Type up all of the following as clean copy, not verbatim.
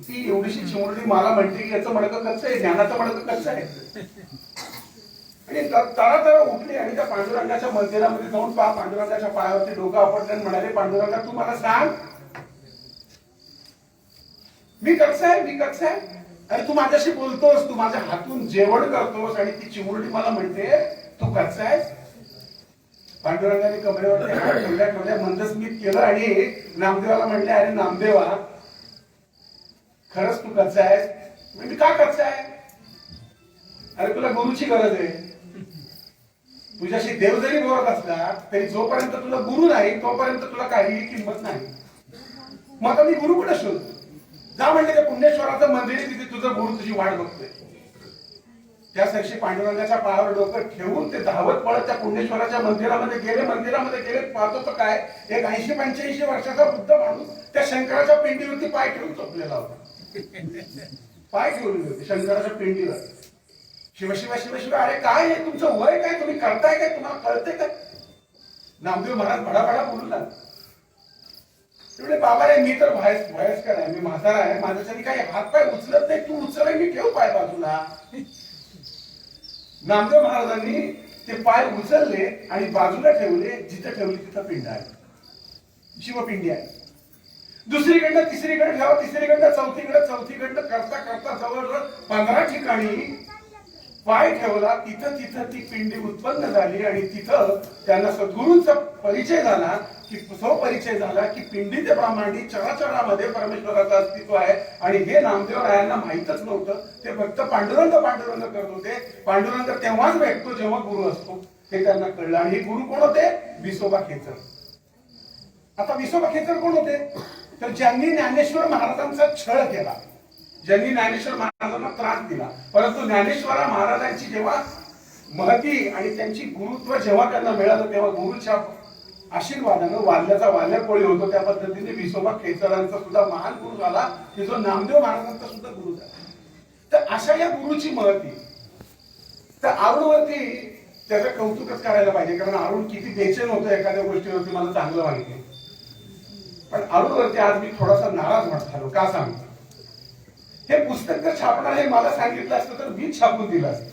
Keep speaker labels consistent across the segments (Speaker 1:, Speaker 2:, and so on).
Speaker 1: ती एवढीशी चिमुरडी मला म्हणते की याचं मडकं कसं आहे, ज्ञानाचं मडकं कसं आहे. आणि तरा तरा उठली आणि त्या पांडुरंगाच्या मंदिरामध्ये जाऊन पांडुरंगाच्या पायावरती डोकं आपटलं आणि म्हणाले, पांडुरंगा तू मला सांग मी कसं आहे, मी कसं आहे. आणि तू माझ्याशी बोलतोस, तू माझ्या हातून जेवण करतोस आणि ती चिमुरडी मला म्हणते तू कसं आहेस. पांडुरंगाने कमरेवरती हात ठेवल्या ठेवल्या मंदस्मित केलं आणि नामदेवाला म्हणले, अरे नामदेवा खरंच तू कच्चा आहेस. मी का कच्चा आहे. अरे तुला गुरुची गरज आहे. तुझ्याशी देव जरी बोलत असला तरी जोपर्यंत तुला गुरु नाही तोपर्यंत तुला काहीही किंमत नाही. मग आता मी गुरु कुठे शोधतो. जा म्हणले त्या पुण्येश्वराचं मंदिर, तिथे तुझं गुरु तुझी वाट बघतोय. त्या सर्षी पांडुरंगाच्या पायावर डोकं ठेवून ते धावत पळत त्या पुण्येश्वराच्या मंदिरामध्ये गेले. पाहतो तर काय, एक 80-85 वर्षाचा वृद्ध माणूस त्या शंकराच्या पिंडीवरती पाय ठेवून झोपलेला होता. पाय ठेवले होते शंकराच्या पिंडीवर. शिव शिव शिव शिव. अरे काय आहे तुमचं वय काय, तुम्ही करताय काय, तुम्हाला कळतंय काय. नामदेव महाराज भडाभडा बोलू लागले. एवढे बाबा रे मी तर वयस्कर आहे, मी म्हातारा आहे, माझ्यासाठी काही हात पाय उचलत नाही, तू उचल मी ठेव पाय बाजूला. नामदेव महाराजांनी ते पाय उचलले आणि बाजूला ठेवले. जिथे ठेवली तिथं पिंड आहे, शिवपिंडी आहे. दुसरीकडनं तिसरीकडे ठेवा, तिसरीकडनं चौथीकडनं करता करता जवळजवळ 15 ठिकाणी पाय ठेवला. तिथं ती पिंडी उत्पन्न झाली आणि तिथं त्यांना सद्गुरूंचा परिचय झाला की परिचय झाला की पिंडी ते ब्रह्मांडी चराचरामध्ये परमेश्वराचं अस्तित्व आहे. आणि हे नामदेव रायांना माहीतच नव्हतं. ते फक्त पांडुरंग करत होते. पांडुरंग तेव्हाच भेटतो जेव्हा गुरु असतो, हे त्यांना कळलं. आणि हे गुरु कोण होते, विसोबा खेचर. आता विसोबा खेचर कोण होते, तर ज्यांनी ज्ञानेश्वर महाराजांचा छळ केला, ज्यांनी ज्ञानेश्वर महाराजांना त्रास दिला. परंतु ज्ञानेश्वरा महाराजांची जेव्हा महती आणि त्यांची गुरुत्व जेव्हा त्यांना मिळालं तेव्हा गुरुच्या आशीर्वादानं वाल्याचा वाल्याकोळी होतो. त्या पद्धतीने विसोबा खेचरांचा सुद्धा महान गुरु झाला की जो नामदेव महाराजांचा सुद्धा गुरु झाला. तर अशा या गुरुची महती. तर अरुणवरती त्याचं कौतुकच करायला पाहिजे, कारण अरुण किती बेचैन होतं एखाद्या गोष्टीवरती मला चांगलं माहिती आहे. पण अरुणवरती आज मी थोडासा नाराज झालो. का सांगतो, हे पुस्तक जर छापणार हे मला सांगितलं असतं तर मीच छापून दिलं असतं.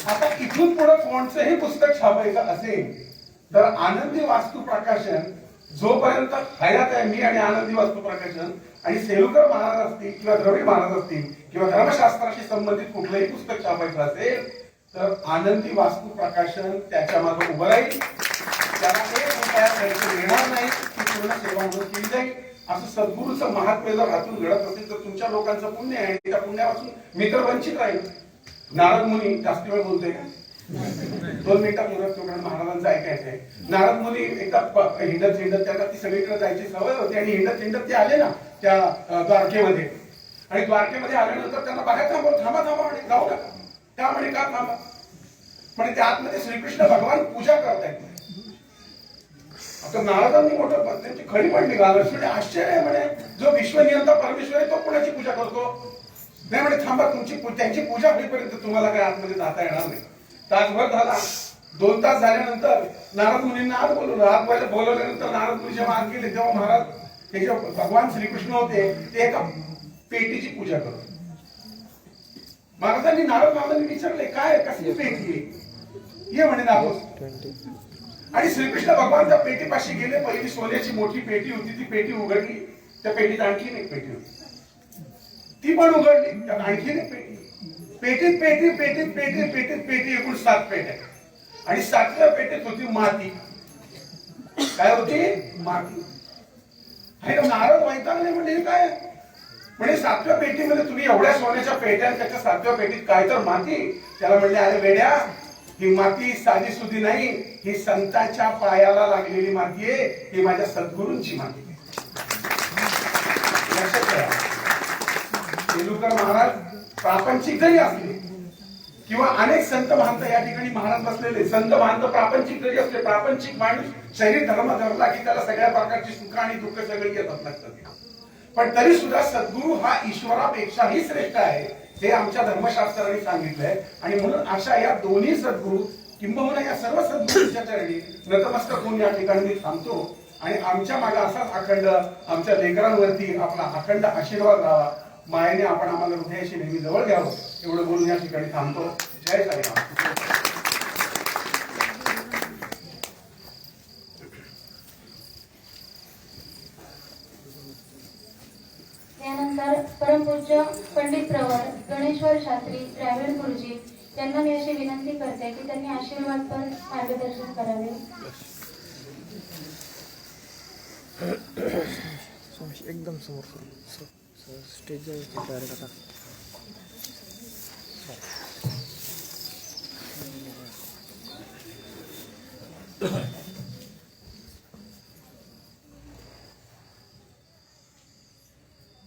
Speaker 1: आता इथून पुढे कोणचं हे पुस्तक छापायचं असेल तर आनंदी वास्तू प्रकाशन जोपर्यंत हयात आहे, मी आणि आनंदी वास्तू प्रकाशन आणि सेलुकर महाराज असतील किंवा द्रविड महाराज असतील किंवा धर्मशास्त्राशी संबंधित कुठलंही पुस्तक छापायचं असेल तर आनंदी वास्तू प्रकाशन त्याच्या मागे उभं राहील. त्याला एक रुपया खर्च येणार नाही, ती पूर्ण सेवा म्हणून केली जाईल. असं सद्गुरूचं महात्म्य जर हातून घडत असेल तर तुमच्या लोकांचं पुण्य आहे. त्या पुण्यापासून मी तर वंचित राहील. नारद मुनी जास्त वेळ बोलतोय का, 2 मिनिटात महाराजांचं ऐकायचं आहे. नारद मुनी एकदा हिंडत त्यांना ती सगळीकडे जायची सवय होती आणि हिंडत ते आले ना त्या द्वारकेमध्ये. आणि द्वारकेमध्ये आल्यानंतर त्यांना बघायचं थांबा म्हणे, जाऊ नका. त्यामुळे का थांबा म्हणजे त्या आतमध्ये श्रीकृष्ण भगवान पूजा करतायत. आता नारदांनी मोठं त्यांची खडी पडली घालत. आश्चर्य आहे म्हणे, जो विश्वनियंता परमेश्वर आहे तो कोणाची पूजा करतो. नाही म्हणे थांबा, त्यांची पूजा होईपर्यंत तुम्हाला काय आतमध्ये जाता येणार नाही. तासभर झाला, 2 तास झाल्यानंतर नारद मुनींना आत बोलवल्यानंतर नारद मुनी जेव्हा आत गेले तेव्हा महाराज हे जे भगवान श्रीकृष्ण होते ते एका पेटीची पूजा करत. महाराजांनी नारदांनी विचारले, काय कसली पेटी आहे, ये म्हणे दाखव. आणि श्रीकृष्ण भगवान त्या पेटीपाशी गेले. पहिली सोन्याची मोठी पेटी होती, ती पेटी उघडली. त्या पेटीत आणखीन एक पेटी होती, ती पण उघडली. त्यात आणखीन एक पेटीत पेटी एकूण 7 पेट्या. आणि 7व्या पेटीत होती माती. काय होती, माती. नारद वैतागले म्हणजे काय म्हणजे 7व्या पेटीमध्ये तुम्ही एवढ्या सोन्याच्या पेट्या, त्याच्या 7व्या पेटीत काय तर माती. त्याला म्हणले, अरे वेड्या, ही माती साधी सुधी नाही, ही संतांच्या पायाला लागलेली माती आहे, ही माझ्या सद्गुरूंची माती. लक्षात ठेवा, सेलुकर महाराज प्रापंचिक जरी असले किंवा अनेक संत महंत या ठिकाणी महाराज बसलेले, संत महंत प्रापंचिक जरी असले, प्रापंचिक माणूस शरीर धर्म धरला की त्याला सगळ्या प्रकारची सुख आणि दुःख सगळी येतात लागतात. पण तरी सुद्धा सद्गुरू हा ईश्वरापेक्षाही श्रेष्ठ आहे हे आमच्या धर्मशास्त्राने सांगितलंय. आणि म्हणून अशा या दोन्ही सद्गुरू किंबहुना या सर्व सद्गुरूंच्या चरणी नतमस्तक होऊन या ठिकाणी मी थांबतो. आणि आमच्या मागे असाच अखंड आमच्या लेकरांवरती आपला अखंड आशीर्वाद राहावा. मायेने आपण आम्हाला हृदयाशी नेहमी जवळ घ्यावं एवढं बोलून या ठिकाणी थांबतो. जय साईराम.
Speaker 2: त्यानंतर परमपूज्य पंडित प्रवर गणेश्वर शास्त्री द्राविड गुरुजी यांना मी अशी विनंती करते की त्यांनी आशीर्वादपर मार्गदर्शन करावे.
Speaker 3: एकदम समोर स्टेज डायरेक्ट आता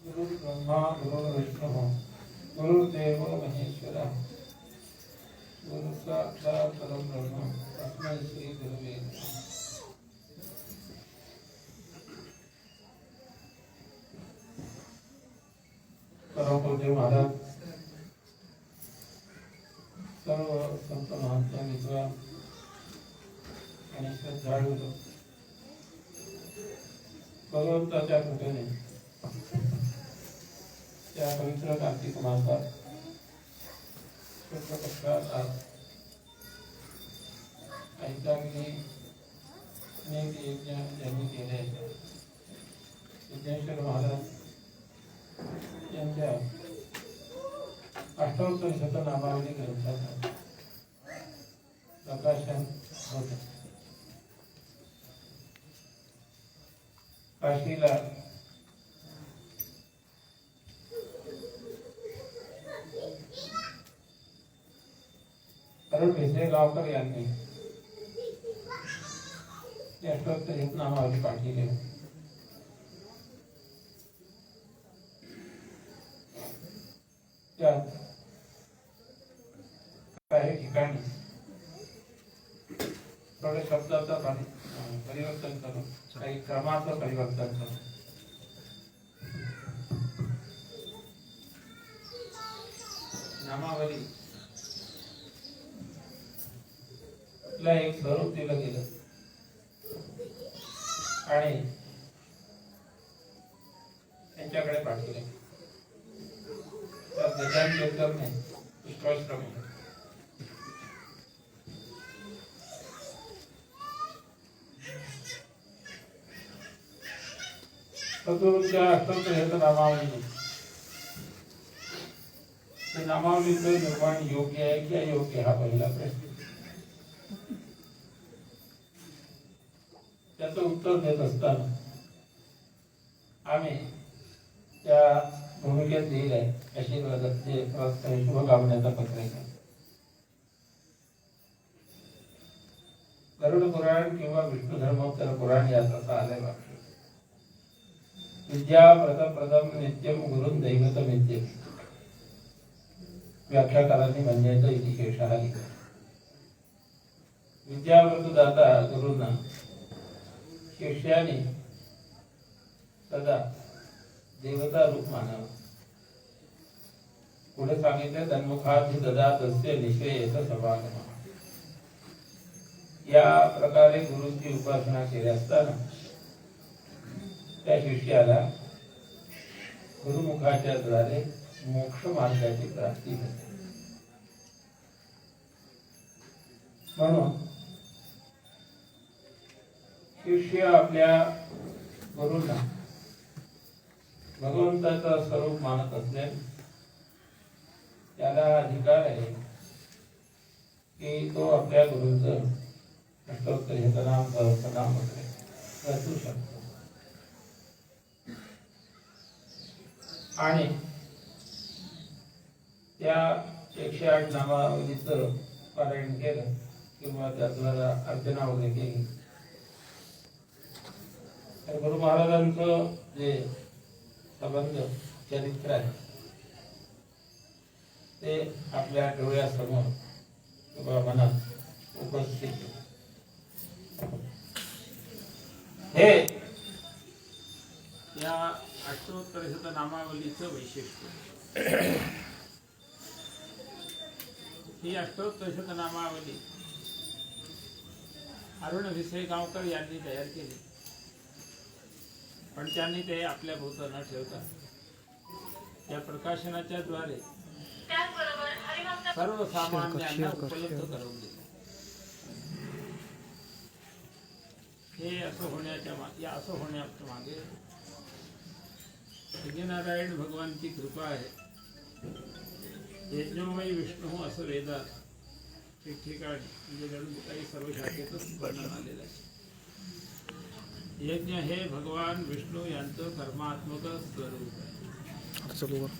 Speaker 4: गुरु ब्रह्मा गुरु विष्णु गुरुदेव महेश्वरा गुरु साक्षात् परब्रह्म तस्मै श्री गुरुवे नमः. परमपूज्य महाराज सर्व संत महात्मा विद्वान आणि श्रद्धाळू भगवंताच्या कृपेने त्या पवित्र कार्तिक मासात शुक्ल पक्षात आज ऐकांनी अनेक यज्ञ यांनी केले आहेत. विघ्नेश्वर महाराज यांच्या अष्टोत्तर शतनामावली ग्रंथाचं प्रकाशन होत. काशीला अरुण भेसळगावकर यांनी अष्टोत्तर शतनामावली पाठवली. त्यात काही ठिकाणी थोडे शब्दाचं परिवर्तन करून काही क्रमाचं परिवर्तन करून नामावली ला एक स्वरूप दिलं गेलं आणि त्यांच्याकडे पाठवले. गजानन योगने पुष्कळश्रम सद्गुरूंच्या अष्टोत्तर नामावली नामावलीचं निर्माण योग्य आहे की अयोग्य हा पहिला प्रश्न. त्याचं उत्तर देत असताना आम्ही त्या भूमिकेत लिहिलं आहे आशीर्वादाचे शुभकामनेचा पत्रिका. गरुड पुराण किंवा विष्णू धर्मोत्तर पुराण यात असं आलंय वाक्य. विद्या प्रथम नित्यम गुरुं दैवत विद्ये. व्याख्याकारांनी म्हणण्याचा इतिशेष हा लिहिला. विद्यावृतदाता गुरुंना शिष्याने सदा देवता रूप मानावं. पुढे सांगितले तन्मुखात ददातस्य निश्चयेत समागम. या प्रकारे गुरुंची उपासना केली असताना त्या शिष्याला गुरुमुखाच्या द्वारे मोक्ष मार्गाची प्राप्ती होते. म्हणून शिष्य आपल्या गुरुंना भगवंताचं स्वरूप मानत असल्याने त्याला अधिकार आहे की तो आपल्या गुरुंचं अष्टोत्तर शतनाम सहस्रनाम वगैरे रचू शकतो. आणि त्या 108 नामावलीचं पारायण केलं किंवा त्याद्वारा अर्चना वगैरे केली तर गुरु महाराजांचं जे संबंध चरित्र आहे ते आपल्या डोळ्यासमोर किंवा मनात उपस्थित. हे
Speaker 5: या अष्टोत्तर शतनामावलीचं वैशिष्ट्य. ही अष्टोत्तर शतनामावली अरुण भिसेगावकर यांनी तयार केली. पण त्यांनी ते आपल्या भोवतं न ठेवता या प्रकाशनाच्या द्वारे सर्वसामान्यांना उपलब्ध करून दिले. हे असं होण्याच्या मागे यज्ञनारायण भगवानची कृपा आहे. यज्ञोमयी विष्णू असं वेदात ठिकठिकाणी म्हणजे जणू काही सर्व शाखेतच वर्णन आलेलं आहे. यज्ञ हे भगवान विष्णू यांचं कर्मात्मक स्वरूप आहे.
Speaker 3: आता चालू कर.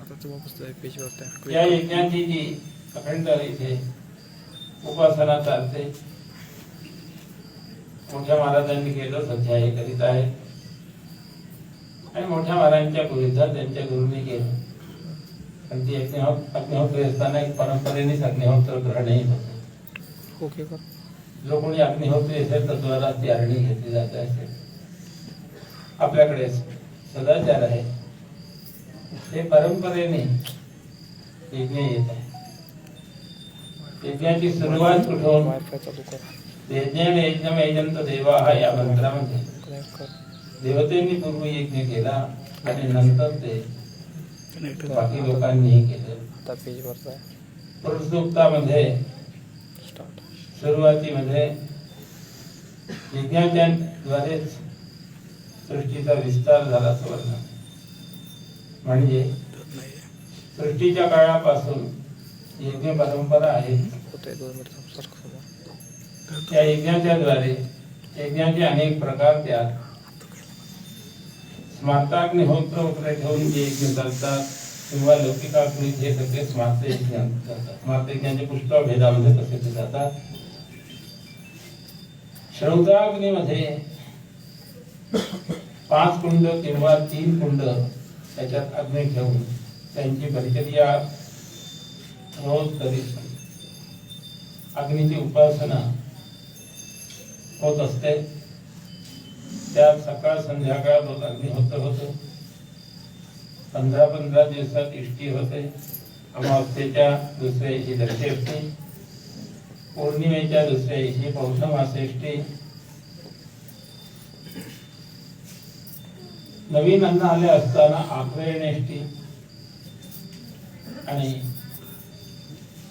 Speaker 3: आता तुम्हाला पुस्तक पेजवर तयार
Speaker 4: या यज्ञाची जी अखंड इथे उपासना चालते, मोठ्या महाराजांनी केलं, सध्या हे करीत आहे आणि मोठ्या महाराजांच्या गुरुचा त्यांच्या गुरुने केलं. पण ती अग्निहोत्री असताना एक परंपरेनेच अग्निहोत्र ग्रहणही होतं.
Speaker 3: ओके कर.
Speaker 4: जो कोणी अग्निहोत्री असेल तर द्वारा ती अरणी घेतली जात असेल. आपल्याकडे सदाचार आहे, ते परंपरेने यज्ञ येत आहे. यज्ञाची सुरुवात कुठून?
Speaker 3: वायफाय चालू कर.
Speaker 4: यज्ञाने यज्ञम यजंत देवा हा या मंत्रामध्ये
Speaker 3: कनेक्ट कर.
Speaker 4: देवतेंनी पूर्वी यज्ञ केला आणि नंतर ते
Speaker 3: कनेक्ट कर.
Speaker 4: बाकी लोकांनीही केलं.
Speaker 3: आता पेजवर जाय.
Speaker 4: पुरुषसूक्तामध्ये
Speaker 3: स्टार्ट.
Speaker 4: सुरुवातीमध्ये यज्ञाच्या द्वारेच सृष्टीचा विस्तार झाला असं वर्णन. म्हणजे सृष्टीच्या काळापासून यज्ञ परंपरा आहे.
Speaker 3: होते 2 मिनिट संपर्क समोर.
Speaker 4: त्या यज्ञाच्या द्वारे यज्ञाचे अनेक प्रकार, त्यात स्मार्ताग्निहोत्र वगैरे ठेवून जे यज्ञ चालतात किंवा लौकिकाग्नी, हे सगळे स्मार्त यज्ञ चालतात. स्मार्त यज्ञाचे पुष्कळ भेदामध्ये कसे ते जातात. श्रौताग्नीमध्ये 5 कुंड किंवा 3 कुंड त्याच्यात अग्नी ठेवून त्यांची परिचर्या रोज करीत अग्नीची उपासना होत असते. त्यात सकाळ संध्याकाळ रोज अग्निहोत्र होतो. 15-15 दिवसात इष्टी होते. अमावस्येच्या दुसऱ्या दिवशी दर्शेष्टी, पौर्णिमेच्या दुसऱ्या दिवशी पौर्णमासेष्टी, नवीन अन्न आले असताना आग्नेयेष्टी आणि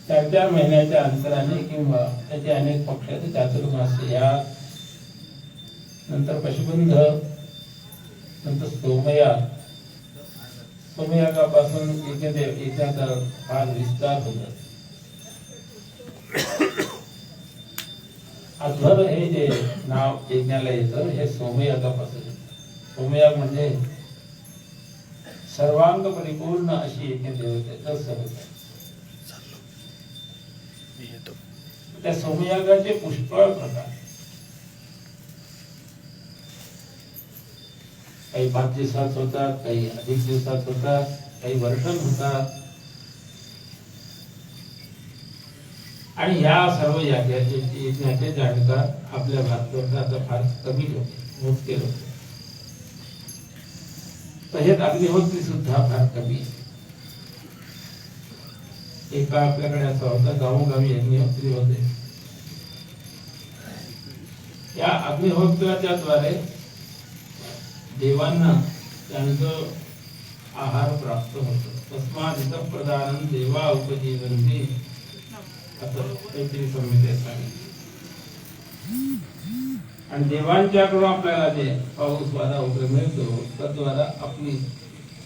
Speaker 4: 4-4 महिन्याच्या अंतराने किंवा त्याचे अनेक पक्षाचे चातुर्मास, या नंतर पशुबंध, नंतर सोमयागापासून यज्ञाचा फार विस्तार होतो. अध्वर हे जे नाव यज्ञाला येतं हे सोमयागापासून. सोमयाग म्हणजे सर्वांग परिपूर्ण अशी यज्ञ देवतेचं स्वरूप. त्या सोमयागाचे पुष्कळ प्रकार, काही 5 दिवसात होतात, काही अधिक दिवसात होतात, काही वर्षण होतात. आणि ह्या सर्व यज्ञाचे जाणकार आपल्या भारतवर्षात आता फार कमी होत गेलो. तसेच अग्निहोत्री सुद्धा फार कमी. एका आपल्याकडे असं होतं, गावोगावी अग्निहोत्री होते. या अग्निहोत्राच्या द्वारे देवांना त्यांचं आहार प्राप्त होतो. तस्मात् इतः प्रदानं देवा उपजीवन्ति असं तैत्तिरीय संहितेत सांगितलं. आणि देवांच्याकडून आपल्याला जे पाऊस वारा वगैरे मिळतो तद्वारा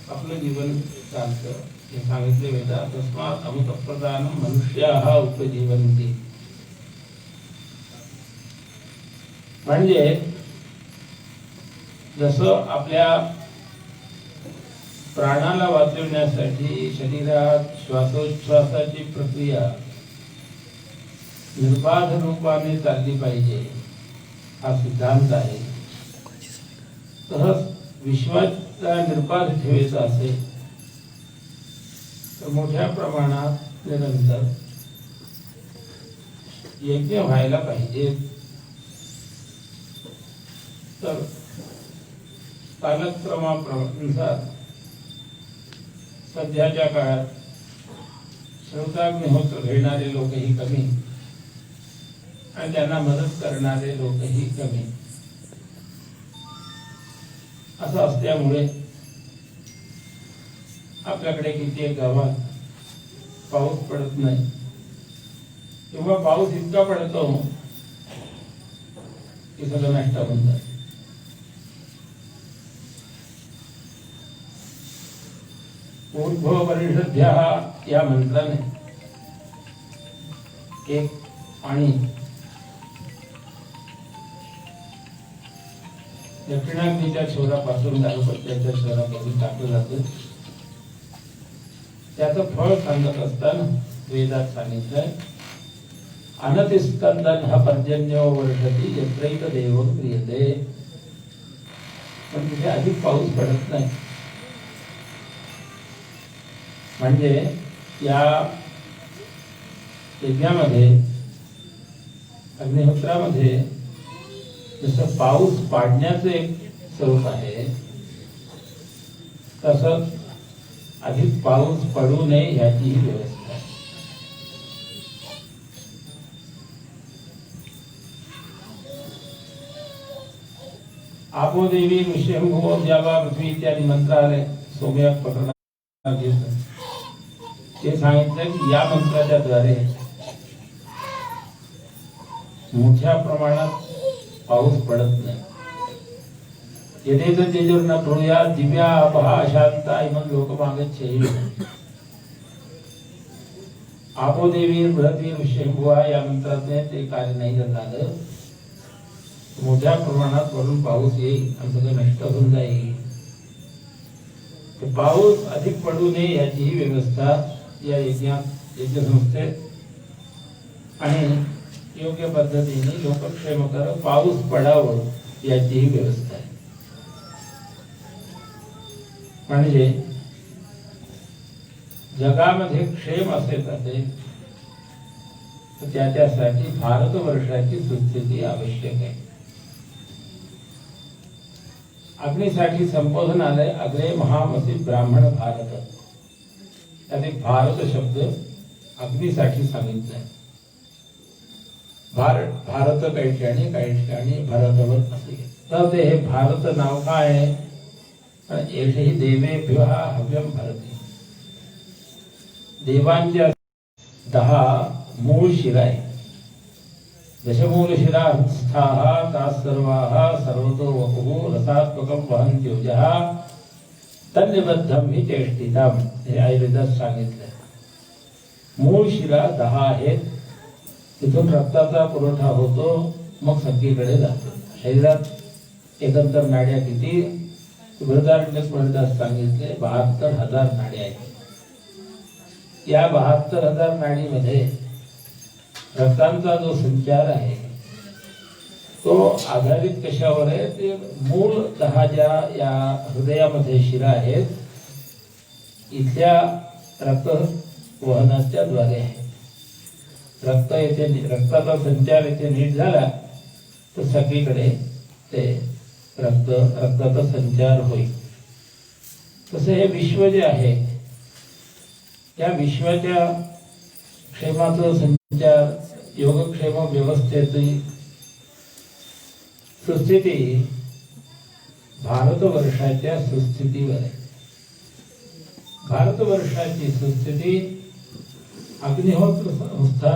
Speaker 4: आपलं जीवन चालतं हे सांगितले वेदात. तस्मात् अमृत प्रदानं मनुष्याः उपजीवन्ति. म्हणजे जसं आपल्या प्राणाला वाचवण्यासाठी शरीरात श्वासोच्छ्वासाची प्रक्रिया निर्बाध रूपाने चालली पाहिजे हा सिद्धांत आहे. तसंच विश्वाचा निर्बाध ठेवायचा असेल तर मोठ्या प्रमाणात निरंतर यज्ञ व्हायला पाहिजे. तर कालक्रमानुसार सध्याच्या काळात श्रौताग्निहोत्र घेणारे लोकही कमी आणि त्यांना मदत करणारे लोकही कमी. असं असल्यामुळे आपल्याकडे कित्येक गावात पाऊस पडत नाही किंवा पाऊस इतका पडतो की सगळं नष्ट होऊन जातं. ऊर्ध्व परिषद्या या मंत्राने एक पाणी दक्षिणाग्नीच्या छोरापासून दारुपत्याच्या छोरापासून टाकलं जातं. त्याचं फळ सांगत असताना वेदात सांगितलंय अनतिस्कंदन हा पर्जन्यो वर्षती यत्रैक देव क्रियते. पण तिथे अधिक पाऊस पडत नाही. म्हणजे या यज्ञामध्ये अग्निहोत्रामध्ये जसं पाऊस पाडण्याचं एक स्वरूप आहे तसंच अधिक पाऊस पडू नये याचीही व्यवस्था आहे. आपो देवी ऋष्यंभुवो द्यावा पृथ्वी इत्यादी मंत्र आले सोम्या प्रकरणात घेतलं. ते सांगितलं की या मंत्राच्या द्वारे मोठ्या प्रमाणात पाऊस पडत नाही. यदेच तेजोर्न भूया दिव्या अपहा शांता इमन लोकमागच्छेयु. आपो देवी बृहद्वीर ऋष्यंभुवा या मंत्राने ते कार्य नाही झालं. मोठ्या प्रमाणात वरून पाऊस येईल आणि सगळं नष्ट होऊन जाईल. पाऊस अधिक पडू नये याचीही व्यवस्था या यज्ञसंस्थेत आणि योग्य पद्धतीने लोकक्षेम कर पाऊस पडावं याचीही व्यवस्था आहे. म्हणजे जगामध्ये क्षेम असेल तर त्याच्यासाठी भारतवर्षाची सुस्थिती आवश्यक आहे. अग्नीसाठी संबोधन आलंय अग्रे महामसी ब्राह्मण भारत. त्यात एक भारत शब्द अग्नीसाठी सांगितलाय. भारत काही ठिकाणी भरतवर असे. तर ते हे भारत नाव काय आहे? एषही देवेभ्यो हव्यम भरती. देवांच्या 10 मूळ शिरा आहे. दशमूल शिरा स्थाहा तास सर्वाहा सर्वतो वपुः रसात्मकं वहन्त्योजः तन्निबद्धं हि चेष्टितम्. हे आयुर्वेदात सांगितलंय. मूळ शिरा 10 आहेत. तिथून रक्ताचा पुरवठा होतो मग सगळीकडे जातो. शरीरात एकंदर नाड्या किती? बृहदारण्यक सांगितले 72,000 नाड्या आहेत. या 72,000 नाडीमध्ये रक्तांचा जो संचार आहे तो आधारित कशावर आहे? ते मूळ 10 ज्या या हृदयामध्ये शिरा आहेत इथल्या रक्त वहनाच्या द्वारे आहे. रक्ताचा संचार येथे नीट झाला तर सगळीकडे ते रक्ताचा संचार होईल. तसे हे विश्व जे आहे त्या विश्वाच्या क्षेमाचा संचार योगक्षेम व्यवस्थेची सुस्थिती भारतवर्षाच्या सुस्थितीवर आहे. भारतवर्षाची सुस्थिती अग्निहोत्र संस्था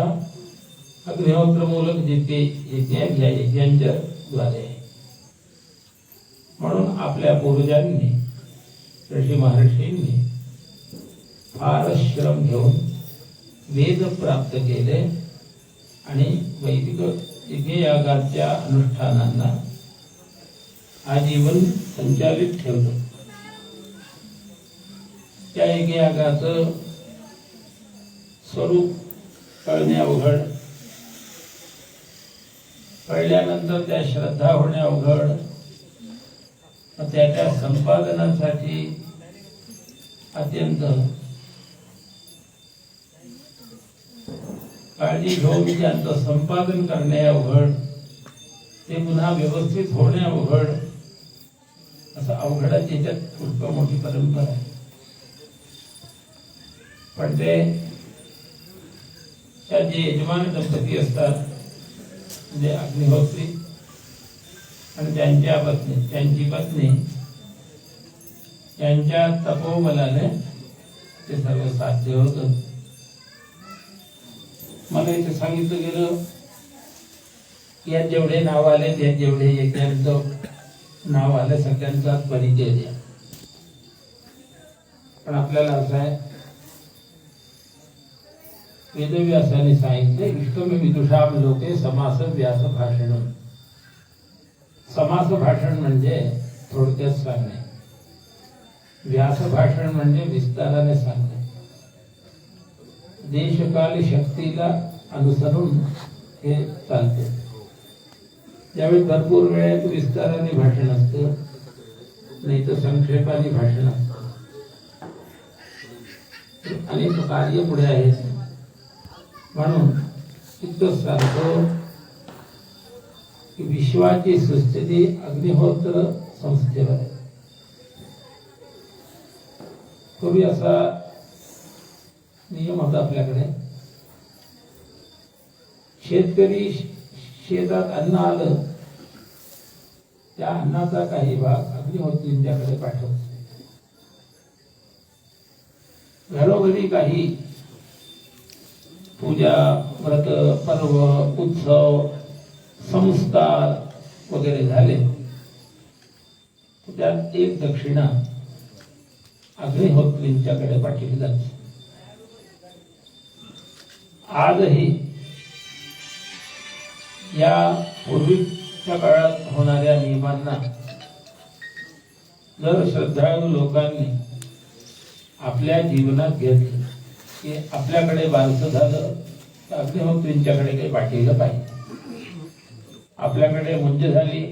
Speaker 4: अग्निहोत्रमूलक जितके यज्ञांच्या द्वारे आहे. म्हणून आपल्या पूर्वजांनी ऋषी महर्षींनी फार श्रम घेऊन वेद प्राप्त केले आणि वैदिक यज्ञयागाच्या अनुष्ठानांना आजीवन संचालित ठेवलं. त्या यज्ञयागाचं स्वरूप कळणे अवघड, कळल्यानंतर त्या श्रद्धा होणे अवघड, त्याच्या संपादनासाठी अत्यंत काळजी घेऊन त्यांचं संपादन करणे अवघड, ते पुन्हा व्यवस्थित होणे अवघड, असं अवघडाची याच्यात पुष्कळ मोठी परंपरा आहे. पण ते त्या जे यजमान दंपती असतात म्हणजे अग्निहोत्री आणि त्यांची पत्नी यांच्या तपोबलाने ते सर्व साध्य होतं. मला इथे सांगितलं गेलं यात जेवढे नाव आले त्यात जेवढे यज्ञांचं नाव आलं सगळ्यांचा परिचय द्या. पण आपल्याला असं आहे, वेदव्यासाने सांगितले इष्टमे विदुषाम लोके समास व्यास भाषण. समास भाषण म्हणजे थोडक्यात सांगणे, व्यास भाषण म्हणजे विस्ताराने सांगणे. देशकाल शक्तीला अनुसरून हे चालते. ज्यावेळी भरपूर वेळेत विस्ताराने भाषण असतं, नाही तर संक्षेपाने भाषण असतं. अनेक कार्य पुढे आहेत. म्हणून इतकं सांगतो की विश्वाची सुस्थिती अग्निहोत्र संस्थेवर आहे. पूर्वी असा नियम होता आपल्याकडे, शेतकरी शेतात अन्न आलं, त्या अन्नाचा काही भाग अग्निहोत्रींच्याकडे पाठवतो. घरोघरी काही पूजा, व्रत, पर्व, उत्सव, संस्कार वगैरे झाले, त्यात एक दक्षिणा अग्निहोत्रींच्याकडे पाठवली जाते. आजही या पूर्वीच्या काळात होणाऱ्या नियमांना जर श्रद्धाळू लोकांनी आपल्या जीवनात घेतलं की आपल्याकडे बारसं झालं तर अग्निहोत्रींच्याकडे काही पाठवलं पाहिजे. आपल्याकडे मुंज झाली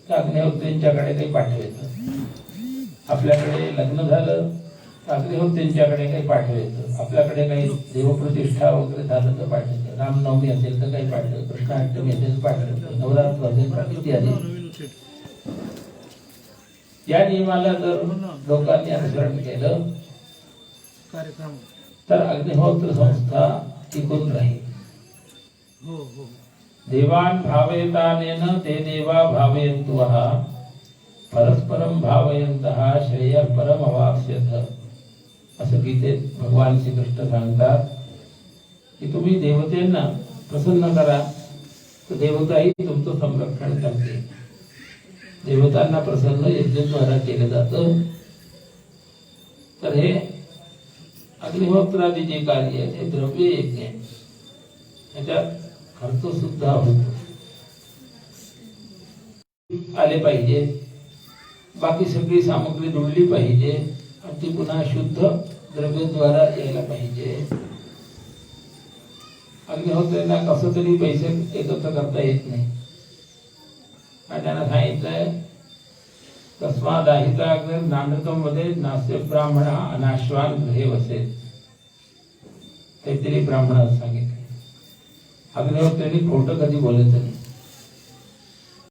Speaker 4: तर अग्निहोत्रींच्याकडे काही पाठवायचं. आपल्याकडे लग्न झालं तर अग्निहोत्रींच्याकडे काही पाठवायचं. आपल्याकडे काही देवप्रतिष्ठा वगैरे झालं तर पाठवायचं. रामनवमी असेल तर काही पाठवायचं. कृष्णाष्टमी असेल तर पाठवायचं. नवरात्र असेल तर इत्यादी. या नियमाला जर लोकांनी अनुसरण केलं तर अग्निहोत्र संस्था टिकून राहील. देवान भावयतानेन ते देवा भावयन्तुः परस्परम भावयन्तः श्रेयः परमवाप्स्यथ. असं गीतेत भगवान श्रीकृष्ण सांगतात की तुम्ही देवतेंना प्रसन्न करा तर देवताही तुमचं संरक्षण करते. देवतांना प्रसन्न यज्ञद्वारा केलं जातं. तर हे अग्निहोत्रादी जे कार्य आहे ते द्रव्य यज्ञ आहे. त्याच्यात खर्च सुद्धा होतो. आले पाहिजे, बाकी सगळी सामग्री जोडली पाहिजे आणि ती पुन्हा शुद्ध द्रव्याद्वारा यायला पाहिजे. अग्निहोत्रींना कसं तरी पैसे एकत्र करता येत नाही. आणि त्यांना सांगितलंय तस्मादाहिता नानकम मध्ये नास्य ब्राह्मणा अनाश्वान गृहे वसेत. काहीतरी ब्राह्मणाला सांगितले. अग्निहोत्रींनी खोटं कधी बोलायचं नाही.